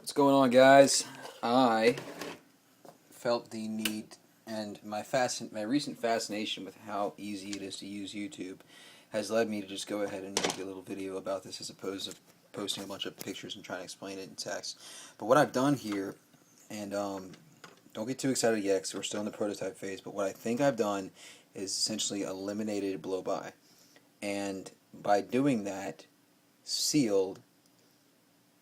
What's going on, guys? I felt the need, and my recent fascination with how easy it is to use YouTube has led me to just go ahead and make a little video about this as opposed to posting a bunch of pictures and trying to explain it in text. But what I've done here, and don't get too excited yet because we're still in the prototype phase, but what I think I've done is essentially eliminated blow-by. And by doing that, sealed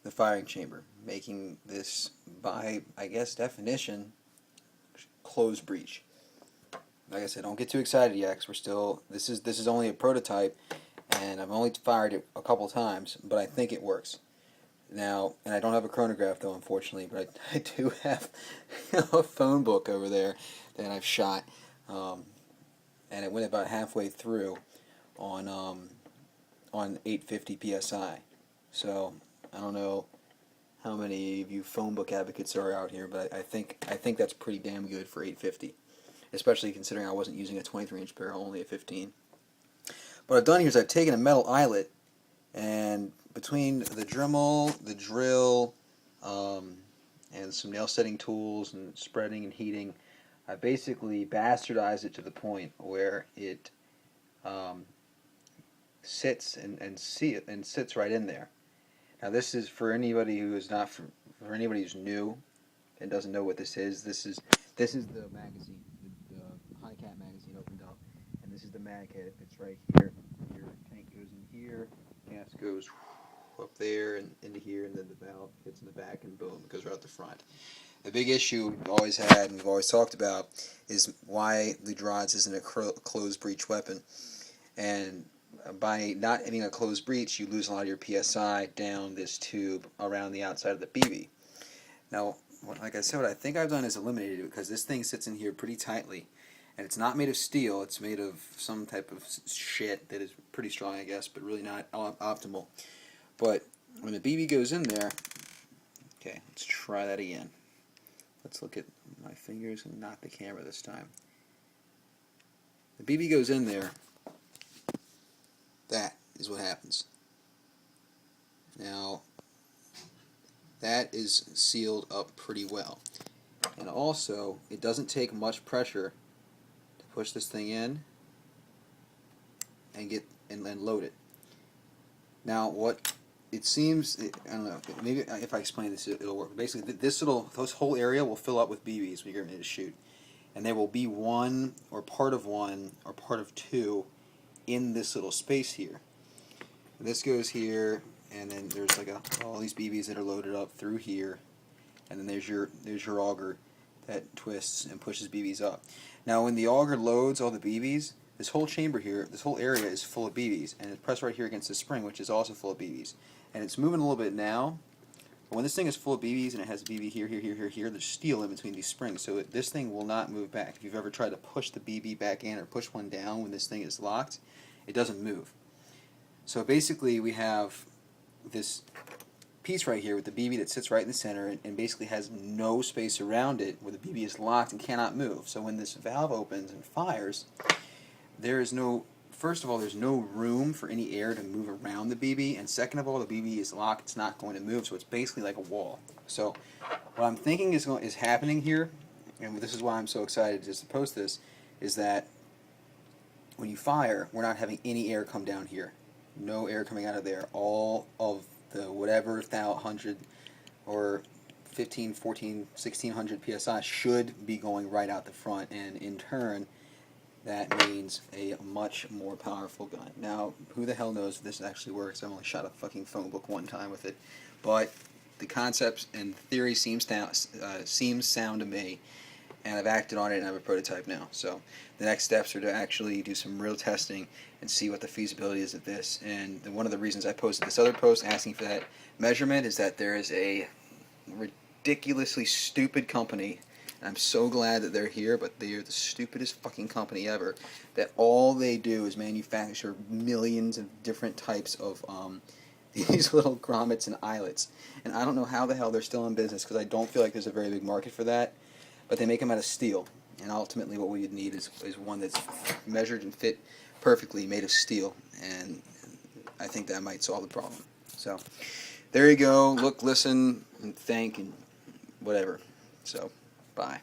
the firing chamber, making this, by I guess definition, closed breech. Like I said, don't get too excited yet, because we're still. This is only a prototype, and I've only fired it a couple times, but I think it works. Now, and I don't have a chronograph though, unfortunately, but I do have a phone book over there that I've shot, and it went about halfway through on 850 psi. So I don't know how many of you phone book advocates are out here, but I think that's pretty damn good for 850, especially considering I wasn't using a 23-inch barrel, only a 15. What I've done here is I've taken a metal eyelet, and between the Dremel, the drill, and some nail setting tools and spreading and heating, I basically bastardized it to the point where it sits and sits right in there. Now this is for anybody who is not for anybody who's new and doesn't know what this is. This is the magazine, the High Cat magazine opened up, and this is the mag head. It fits right here. Your tank goes in here, gas goes up there and into here, and then the valve fits in the back, and boom, it goes right out the front. The big issue we've always had and we've always talked about is why the DRODZ isn't a closed breech weapon, and by not having a closed breech, you lose a lot of your PSI down this tube around the outside of the BB. Now, like I said, what I think I've done is eliminated it, because this thing sits in here pretty tightly, and it's not made of steel. It's made of some type of shit that is pretty strong, I guess, but really not optimal. But when the BB goes in there, okay, let's try that again. Let's look at my fingers and not the camera this time. The BB goes in there. That is what happens. Now, that is sealed up pretty well. And also, it doesn't take much pressure to push this thing in and get and load it. Now, what it seems, I don't know, maybe if I explain this, it'll work. Basically, this whole area will fill up with BBs when you're ready to shoot. And there will be one or part of two in this little space here. This goes here, and then there's like all these BBs that are loaded up through here, and then there's your auger that twists and pushes BBs up. Now when the auger loads all the BBs, this whole chamber here, this whole area is full of BBs, and it's pressed right here against the spring, which is also full of BBs. And it's moving a little bit now, but when this thing is full of BBs and it has a BB here, there's steel in between these springs, so this thing will not move back. If you've ever tried to push the BB back in or push one down when this thing is locked, it doesn't move. So basically we have this piece right here with the BB that sits right in the center and basically has no space around it where the BB is locked and cannot move. So when this valve opens and fires, there is no, first of all, there's no room for any air to move around the BB, and second of all, the BB is locked, it's not going to move, so it's basically like a wall. So what I'm thinking is happening here, and this is why I'm so excited just to post this, is that when you fire, we're not having any air come down here. No air coming out of there. All of the whatever 1,000 or 15, 14, 1,600 psi should be going right out the front, and in turn that means a much more powerful gun. Now, who the hell knows if this actually works? I only shot a fucking phone book one time with it, but the concepts and theory seems sound to me, and I've acted on it and I have a prototype now. So the next steps are to actually do some real testing and see what the feasibility is of this. And one of the reasons I posted this other post asking for that measurement is that there is a ridiculously stupid company, and I'm so glad that they're here, but they are the stupidest fucking company ever, that all they do is manufacture millions of different types of these little grommets and eyelets. And I don't know how the hell they're still in business, because I don't feel like there's a very big market for that. But they make them out of steel, and ultimately what we would need is one that's measured and fit perfectly, made of steel, and I think that might solve the problem. So there you go. Look, listen, and thank and whatever. So, bye.